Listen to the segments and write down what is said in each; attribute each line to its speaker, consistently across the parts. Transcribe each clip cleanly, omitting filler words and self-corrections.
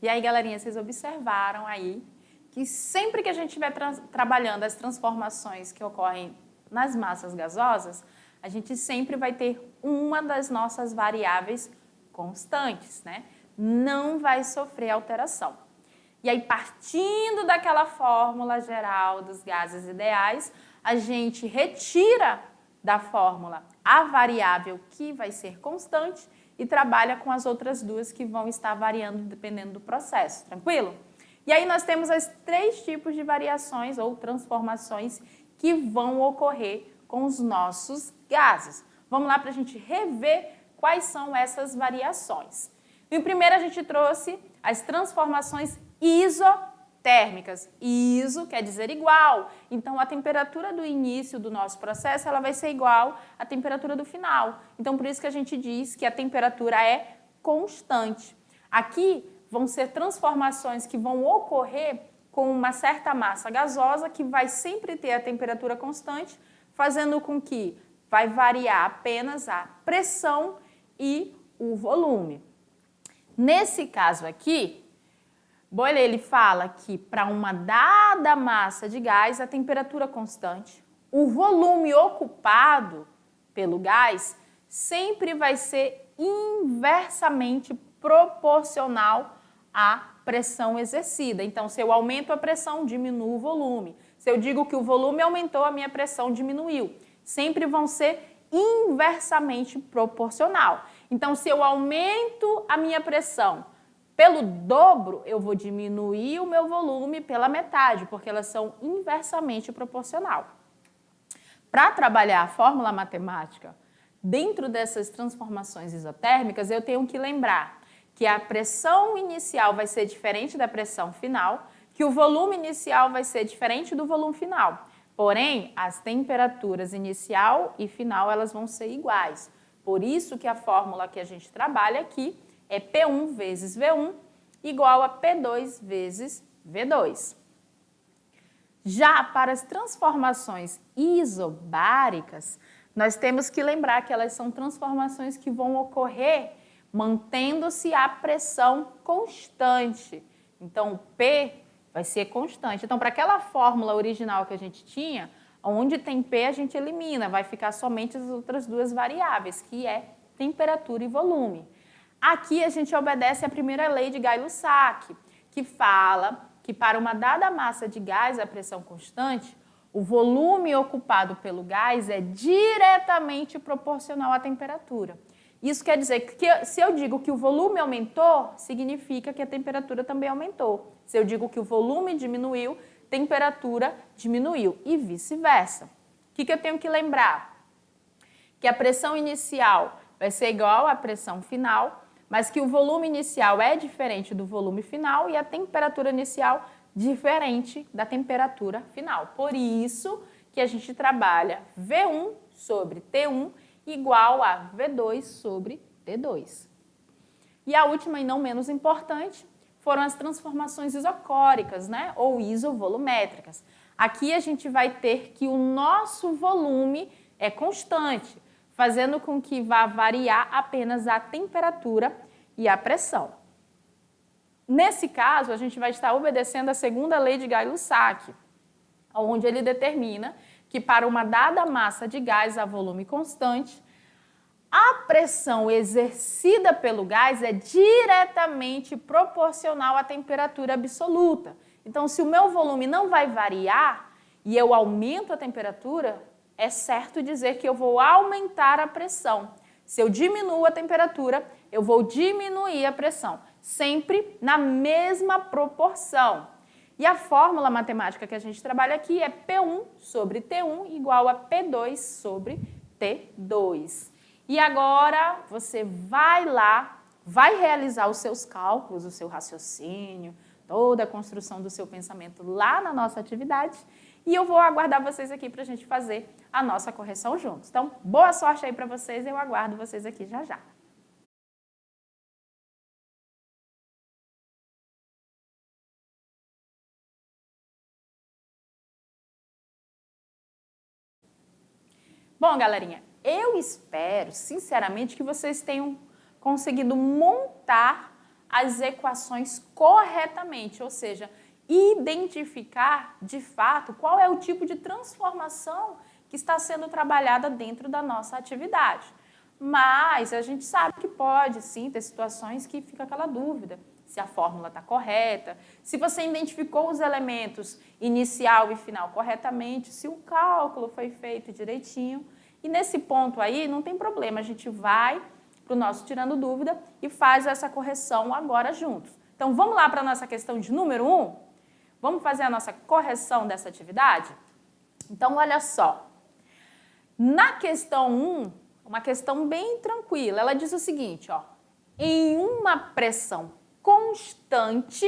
Speaker 1: E aí, galerinha, vocês observaram aí que sempre que a gente estiver trabalhando as transformações que ocorrem nas massas gasosas, a gente sempre vai ter uma das nossas variáveis constantes, né? Não vai sofrer alteração. E aí, partindo daquela fórmula geral dos gases ideais, a gente retira da fórmula a variável que vai ser constante e trabalha com as outras duas que vão estar variando dependendo do processo, tranquilo? E aí nós temos os 3 tipos de variações ou transformações que vão ocorrer com os nossos gases. Vamos lá para a gente rever quais são essas variações. Em primeiro a gente trouxe as transformações isotérmicas. Iso quer dizer igual, então a temperatura do início do nosso processo ela vai ser igual à temperatura do final. Então por isso que a gente diz que a temperatura é constante. Aqui vão ser transformações que vão ocorrer com uma certa massa gasosa que vai sempre ter a temperatura constante, fazendo com que vai variar apenas a pressão e o volume. Nesse caso aqui, Boyle ele fala que para uma dada massa de gás, a temperatura constante, o volume ocupado pelo gás sempre vai ser inversamente proporcional à pressão exercida. Então, se eu aumento a pressão, diminuo o volume. Se eu digo que o volume aumentou, a minha pressão diminuiu. Sempre vão ser inversamente proporcional. Então, se eu aumento a minha pressão pelo dobro, eu vou diminuir o meu volume pela metade, porque elas são inversamente proporcional. Para trabalhar a fórmula matemática dentro dessas transformações isotérmicas, eu tenho que lembrar que a pressão inicial vai ser diferente da pressão final, que o volume inicial vai ser diferente do volume final. Porém, as temperaturas inicial e final elas vão ser iguais. Por isso que a fórmula que a gente trabalha aqui é P1 vezes V1 igual a P2 vezes V2. Já para as transformações isobáricas, nós temos que lembrar que elas são transformações que vão ocorrer mantendo-se a pressão constante. Então, o P vai ser constante. Então, para aquela fórmula original que a gente tinha, onde tem P a gente elimina, vai ficar somente as outras duas variáveis, que é temperatura e volume. Aqui a gente obedece à primeira lei de Gay-Lussac, que fala que para uma dada massa de gás a pressão constante, o volume ocupado pelo gás é diretamente proporcional à temperatura. Isso quer dizer que se eu digo que o volume aumentou, significa que a temperatura também aumentou. Se eu digo que o volume diminuiu, temperatura diminuiu e vice-versa. O que eu tenho que lembrar? Que a pressão inicial vai ser igual à pressão final, mas que o volume inicial é diferente do volume final e a temperatura inicial diferente da temperatura final. Por isso que a gente trabalha V1 sobre T1 igual a V2 sobre T2. E a última e não menos importante foram as transformações isocóricas, né? Ou isovolumétricas. Aqui a gente vai ter que o nosso volume é constante, fazendo com que vá variar apenas a temperatura e a pressão. Nesse caso, a gente vai estar obedecendo a segunda lei de Gay-Lussac, onde ele determina que para uma dada massa de gás a volume constante, a pressão exercida pelo gás é diretamente proporcional à temperatura absoluta. Então, se o meu volume não vai variar e eu aumento a temperatura, é certo dizer que eu vou aumentar a pressão. Se eu diminuo a temperatura, eu vou diminuir a pressão, sempre na mesma proporção. E a fórmula matemática que a gente trabalha aqui é P1 sobre T1 igual a P2 sobre T2. E agora você vai lá, vai realizar os seus cálculos, o seu raciocínio, toda a construção do seu pensamento lá na nossa atividade. E eu vou aguardar vocês aqui para a gente fazer a nossa correção juntos. Então, boa sorte aí para vocês, eu aguardo vocês aqui já já. Bom, galerinha, eu espero, sinceramente, que vocês tenham conseguido montar as equações corretamente, ou seja, identificar, de fato, qual é o tipo de transformação que está sendo trabalhada dentro da nossa atividade. Mas a gente sabe que pode, sim, ter situações que fica aquela dúvida, se a fórmula está correta, se você identificou os elementos inicial e final corretamente, se o cálculo foi feito direitinho. E nesse ponto aí, não tem problema, a gente vai para o nosso Tirando Dúvida e faz essa correção agora juntos. Então, vamos lá para a nossa questão de número 1? Vamos fazer a nossa correção dessa atividade? Então, olha só. Na questão 1, uma questão bem tranquila, ela diz o seguinte, ó, em uma pressão constante,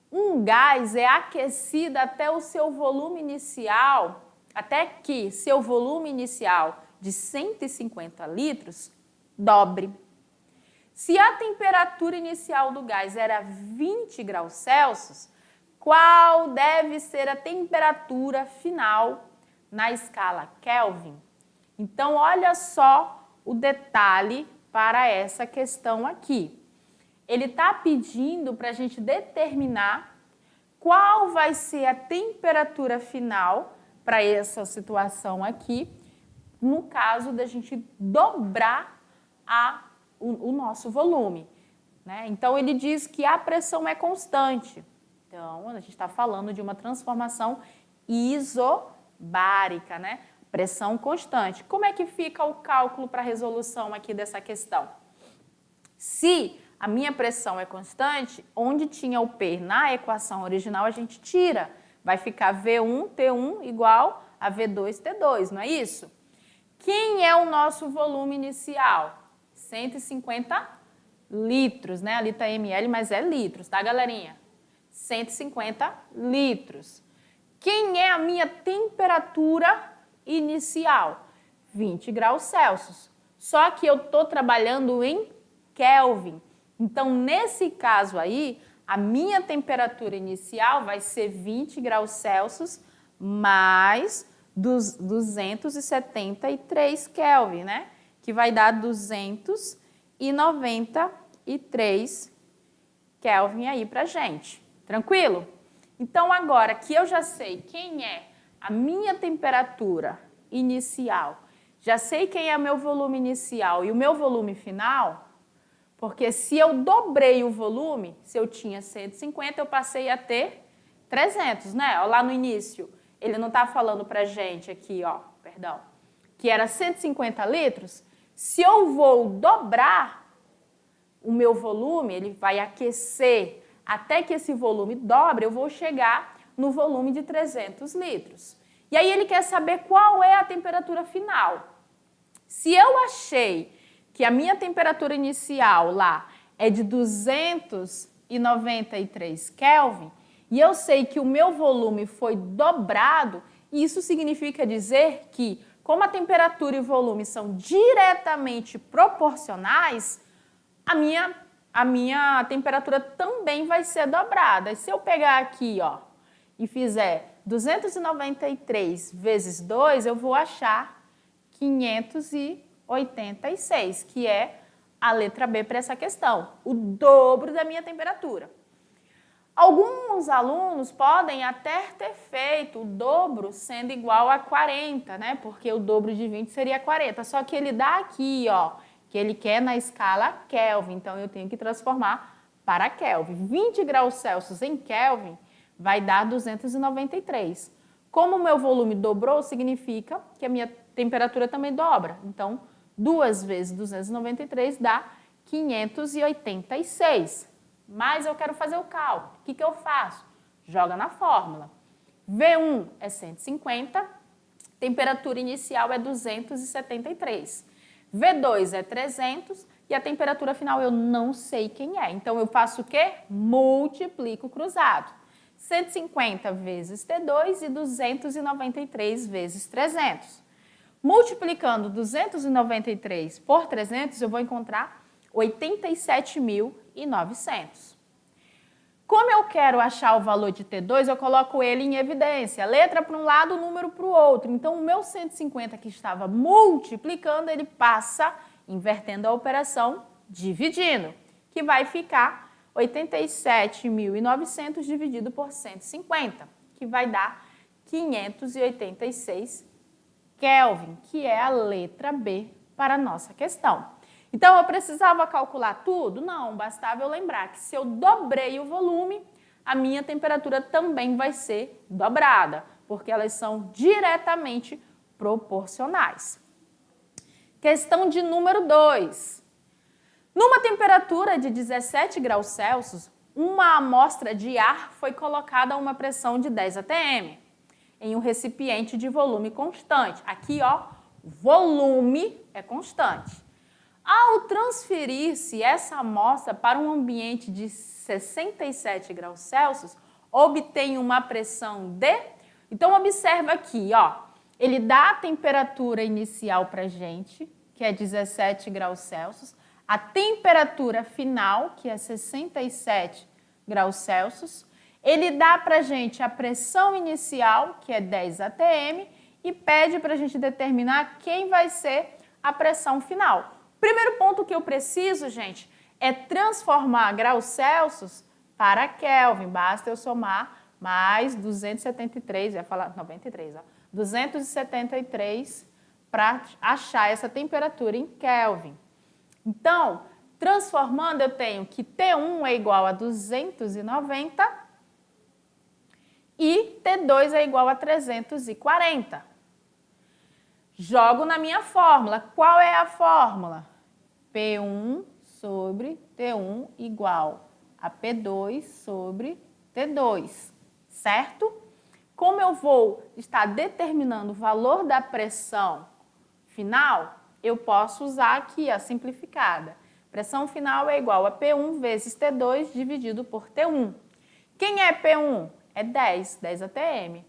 Speaker 1: um gás é aquecido até o seu volume inicial, até que seu volume inicial de 150 litros dobre. Se a temperatura inicial do gás era 20 graus Celsius, qual deve ser a temperatura final na escala Kelvin? Então, olha só o detalhe para essa questão aqui. Ele está pedindo para a gente determinar qual vai ser a temperatura final para essa situação aqui, no caso da gente dobrar o nosso volume, né? Então, ele diz que a pressão é constante. Então, a gente está falando de uma transformação isobárica, né? Pressão constante. Como é que fica o cálculo para a resolução aqui dessa questão? Se a minha pressão é constante, onde tinha o P na equação original, a gente tira. Vai ficar V1T1 igual a V2T2, não é isso? Quem é o nosso volume inicial? 150 litros, né? Ali está ml, mas é litros, tá, galerinha? 150 litros. Quem é a minha temperatura inicial? 20 graus Celsius. Só que eu estou trabalhando em Kelvin. Então, nesse caso aí, a minha temperatura inicial vai ser 20 graus Celsius mais 273 Kelvin, né? Que vai dar 293 Kelvin aí pra gente. Tranquilo? Então, agora que eu já sei quem é a minha temperatura inicial, já sei quem é o meu volume inicial e o meu volume final, porque se eu dobrei o volume, se eu tinha 150, eu passei a ter 300, né? Ó, lá no início, ele não está falando pra gente aqui, ó, perdão, que era 150 litros. Se eu vou dobrar o meu volume, ele vai aquecer até que esse volume dobre, eu vou chegar no volume de 300 litros. E aí ele quer saber qual é a temperatura final. Se eu achei que a minha temperatura inicial lá é de 293 Kelvin, e eu sei que o meu volume foi dobrado, isso significa dizer que, como a temperatura e o volume são diretamente proporcionais, a minha temperatura também vai ser dobrada. E se eu pegar aqui, ó, e fizer 293 vezes 2, eu vou achar 586, que é a letra B para essa questão, o dobro da minha temperatura. Alguns alunos podem até ter feito o dobro sendo igual a 40, né? Porque o dobro de 20 seria 40. Só que ele dá aqui, ó, que ele quer na escala Kelvin. Então, eu tenho que transformar para Kelvin. 20 graus Celsius em Kelvin vai dar 293. Como o meu volume dobrou, significa que a minha temperatura também dobra. Então, 2 vezes 293 dá 586. Mas eu quero fazer o cálculo. O que eu faço? Joga na fórmula. V1 é 150, temperatura inicial é 273. V2 é 300 e a temperatura final eu não sei quem é. Então, eu faço o quê? Multiplico cruzado. 150 vezes T2 e 293 vezes 300. Multiplicando 293 por 300, eu vou encontrar 87.900. Como eu quero achar o valor de T2, eu coloco ele em evidência. Letra para um lado, número para o outro. Então, o meu 150 que estava multiplicando, ele passa invertendo a operação, dividindo, que vai ficar 87.900 dividido por 150, que vai dar 586 Kelvin, que é a letra B para a nossa questão. Então, eu precisava calcular tudo? Não, bastava eu lembrar que se eu dobrei o volume, a minha temperatura também vai ser dobrada, porque elas são diretamente proporcionais. Questão de número 2. Numa temperatura de 17 graus Celsius, uma amostra de ar foi colocada a uma pressão de 10 atm em um recipiente de volume constante. Aqui, ó, volume é constante. Ao transferir-se essa amostra para um ambiente de 67 graus Celsius, obtém uma pressão de... Então, observa aqui, ó, ele dá a temperatura inicial para a gente, que é 17 graus Celsius, a temperatura final, que é 67 graus Celsius, ele dá para a gente a pressão inicial, que é 10 atm, e pede para a gente determinar quem vai ser a pressão final. Primeiro ponto que eu preciso, gente, é transformar graus Celsius para Kelvin. Basta eu somar mais 273, eu ia falar 93, ó, 273 para achar essa temperatura em Kelvin. Então, transformando, eu tenho que T1 é igual a 290 e T2 é igual a 340. Jogo na minha fórmula. Qual é a fórmula? P1 sobre T1 igual a P2 sobre T2, certo? Como eu vou estar determinando o valor da pressão final, eu posso usar aqui a simplificada. Pressão final é igual a P1 vezes T2 dividido por T1. Quem é P1? É 10 atm.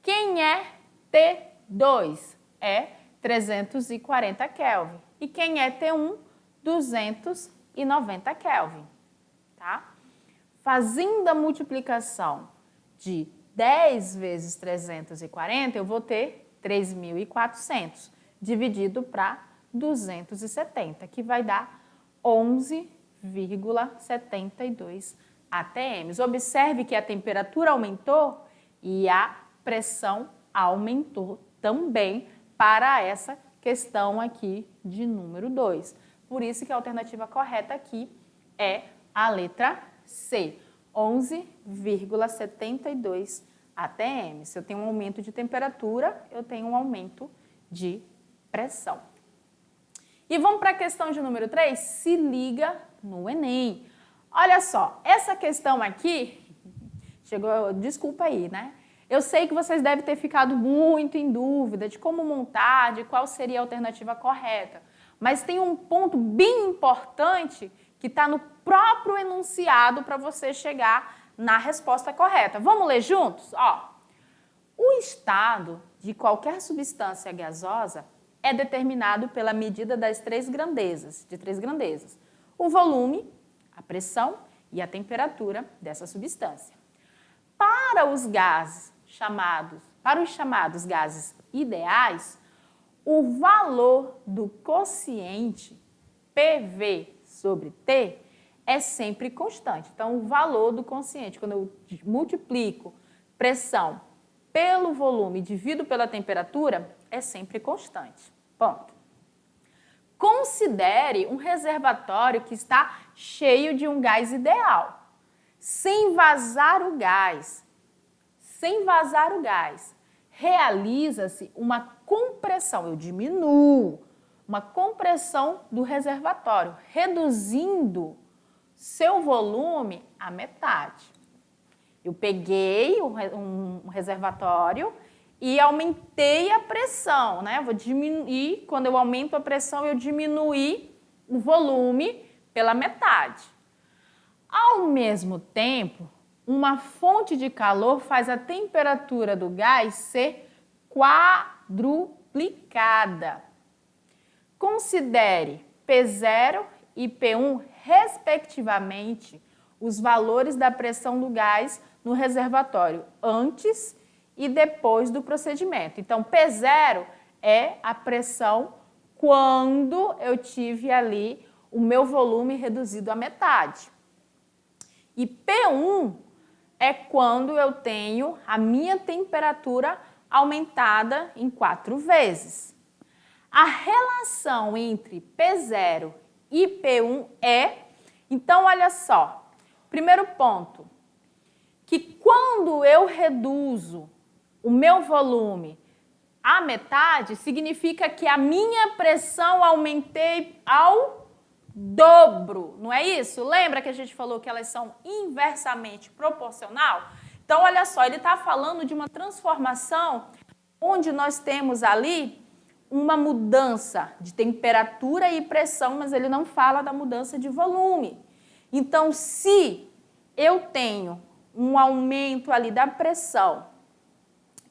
Speaker 1: Quem é T2? É 340 Kelvin. E quem é T1? 290 Kelvin. Tá? Fazendo a multiplicação de 10 vezes 340, eu vou ter 3.400, dividido para 270, que vai dar 11,72 atm. Observe que a temperatura aumentou e a pressão aumentou também para essa questão aqui de número 2. Por isso que a alternativa correta aqui é a letra C, 11,72 atm. Se eu tenho um aumento de temperatura, eu tenho um aumento de pressão. E vamos para a questão de número 3? Se liga no Enem. Olha só, essa questão aqui, chegou, desculpa aí, né? Eu sei que vocês devem ter ficado muito em dúvida de como montar, de qual seria a alternativa correta. Mas tem um ponto bem importante que está no próprio enunciado para você chegar na resposta correta. Vamos ler juntos? Ó, o estado de qualquer substância gasosa é determinado pela medida das três grandezas, o volume, a pressão e a temperatura dessa substância. Para os chamados gases ideais, o valor do quociente PV sobre T é sempre constante. Então, o valor do quociente, quando eu multiplico pressão pelo volume e divido pela temperatura, é sempre constante. Ponto. Considere um reservatório que está cheio de um gás ideal. Sem vazar o gás, realiza-se uma compressão, eu diminuo, uma compressão do reservatório, reduzindo seu volume à metade. Eu peguei um reservatório e aumentei a pressão, né? Vou diminuir, quando eu aumento a pressão, eu diminuí o volume pela metade. Ao mesmo tempo, uma fonte de calor faz a temperatura do gás ser quadruplicada. Considere P0 e P1, respectivamente, os valores da pressão do gás no reservatório antes e depois do procedimento. Então, P0 é a pressão quando eu tive ali o meu volume reduzido à metade. E P1 é quando eu tenho a minha temperatura aumentada em 4 vezes. A relação entre P0 e P1 é, então olha só, primeiro ponto, que quando eu reduzo o meu volume à metade, significa que a minha pressão aumentei ao dobro, não é isso? Lembra que a gente falou que elas são inversamente proporcional? Então, olha só, ele está falando de uma transformação onde nós temos ali uma mudança de temperatura e pressão, mas ele não fala da mudança de volume. Então, se eu tenho um aumento ali da pressão,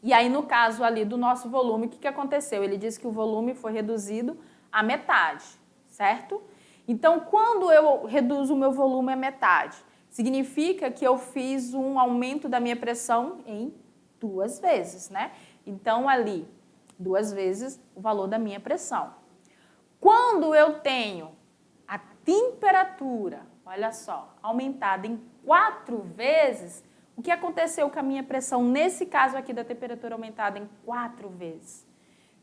Speaker 1: e aí no caso ali do nosso volume, o que aconteceu? Ele disse que o volume foi reduzido à metade, certo? Então, quando eu reduzo o meu volume à metade, significa que eu fiz um aumento da minha pressão em 2 vezes, né? Então, ali, 2 vezes o valor da minha pressão. Quando eu tenho a temperatura, olha só, aumentada em 4 vezes, o que aconteceu com a minha pressão, nesse caso aqui da temperatura aumentada em 4 vezes?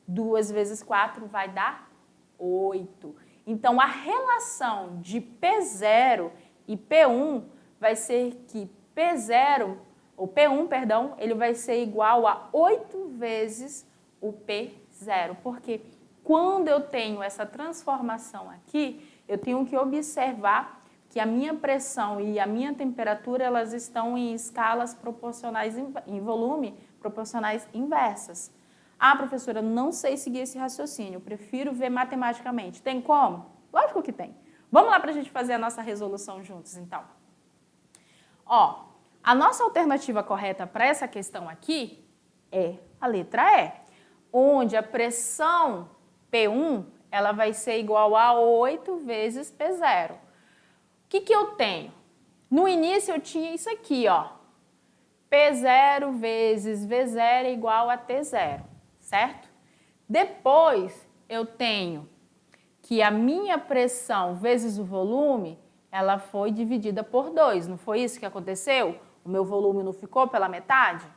Speaker 1: 2 vezes 4 vai dar 8. Então, a relação de P0 e P1 vai ser que P0, ou P1, perdão, ele vai ser igual a 8 vezes o P0. Porque quando eu tenho essa transformação aqui, eu tenho que observar que a minha pressão e a minha temperatura, elas estão em escalas proporcionais, em volume, proporcionais inversas. Ah, professora, não sei seguir esse raciocínio, prefiro ver matematicamente. Tem como? Lógico que tem. Vamos lá para a gente fazer a nossa resolução juntos, então. Ó, a nossa alternativa correta para essa questão aqui é a letra E, onde a pressão P1 ela vai ser igual a 8 vezes P0. O que eu tenho? No início eu tinha isso aqui, ó. P0 vezes V0 é igual a T0, certo? Depois eu tenho que a minha pressão vezes o volume, ela foi dividida por 2. Não foi isso que aconteceu? O meu volume não ficou pela metade?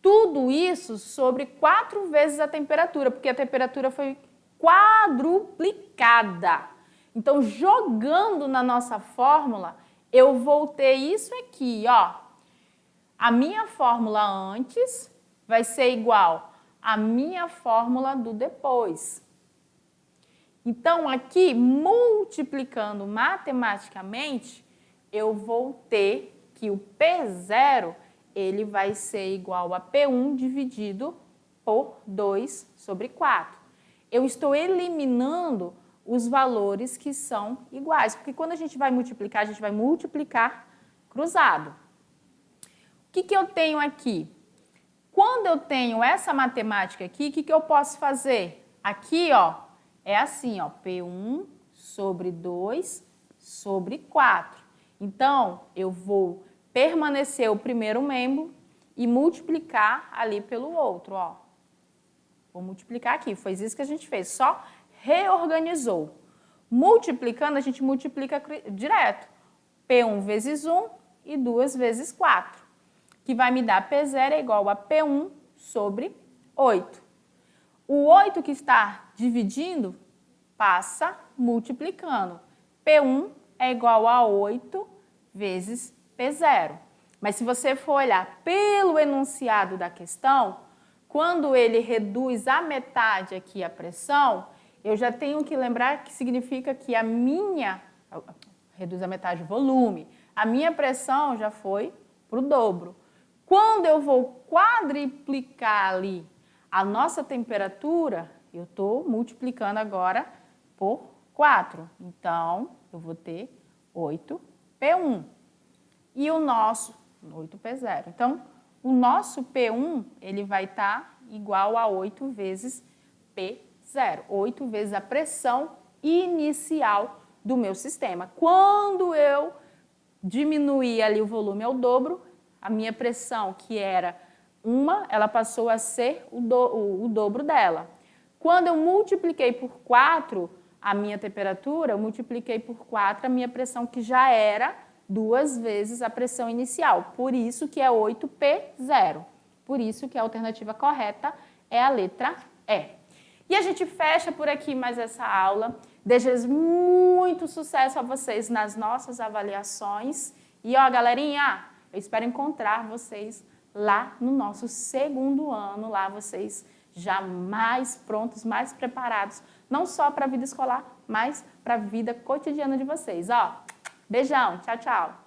Speaker 1: Tudo isso sobre 4 vezes a temperatura, porque a temperatura foi quadruplicada. Então, jogando na nossa fórmula, eu vou ter isso aqui, ó. A minha fórmula antes vai ser igual à minha fórmula do depois. Então, aqui, multiplicando matematicamente, eu vou ter que o P0 ele vai ser igual a P1 dividido por 2 sobre 4. Eu estou eliminando os valores que são iguais, porque quando a gente vai multiplicar cruzado. O que eu tenho aqui? Quando eu tenho essa matemática aqui, o que eu posso fazer? Aqui, ó, é assim, ó, P1 sobre 2 sobre 4. Então, eu vou permanecer o primeiro membro e multiplicar ali pelo outro, ó. Vou multiplicar aqui, foi isso que a gente fez, só reorganizou. Multiplicando, a gente multiplica direto. P1 vezes 1 e 2 vezes 4, que vai me dar P0 é igual a P1 sobre 8. O 8 que está dividindo passa multiplicando. P1 é igual a 8 vezes P0. Mas se você for olhar pelo enunciado da questão, quando ele reduz à metade aqui a pressão, eu já tenho que lembrar que significa que a minha, reduz a metade o volume, a minha pressão já foi para o dobro. Quando eu vou quadriplicar ali a nossa temperatura, eu estou multiplicando agora por 4. Então, eu vou ter 8P1. E o nosso, 8P0. Então, o nosso P1, ele vai estar igual a 8 vezes P0. 8 vezes a pressão inicial do meu sistema. Quando eu diminuí ali o volume ao dobro, a minha pressão, que era 1, ela passou a ser o dobro dela. Quando eu multipliquei por 4 a minha temperatura, eu multipliquei por 4 a minha pressão, que já era 2 vezes a pressão inicial. Por isso que é 8P0. Por isso que a alternativa correta é a letra E. E a gente fecha por aqui mais essa aula. Desejo muito sucesso a vocês nas nossas avaliações. E, ó, galerinha, eu espero encontrar vocês lá no nosso segundo ano. Lá vocês já mais prontos, mais preparados, não só para a vida escolar, mas para a vida cotidiana de vocês. Ó, beijão, tchau, tchau.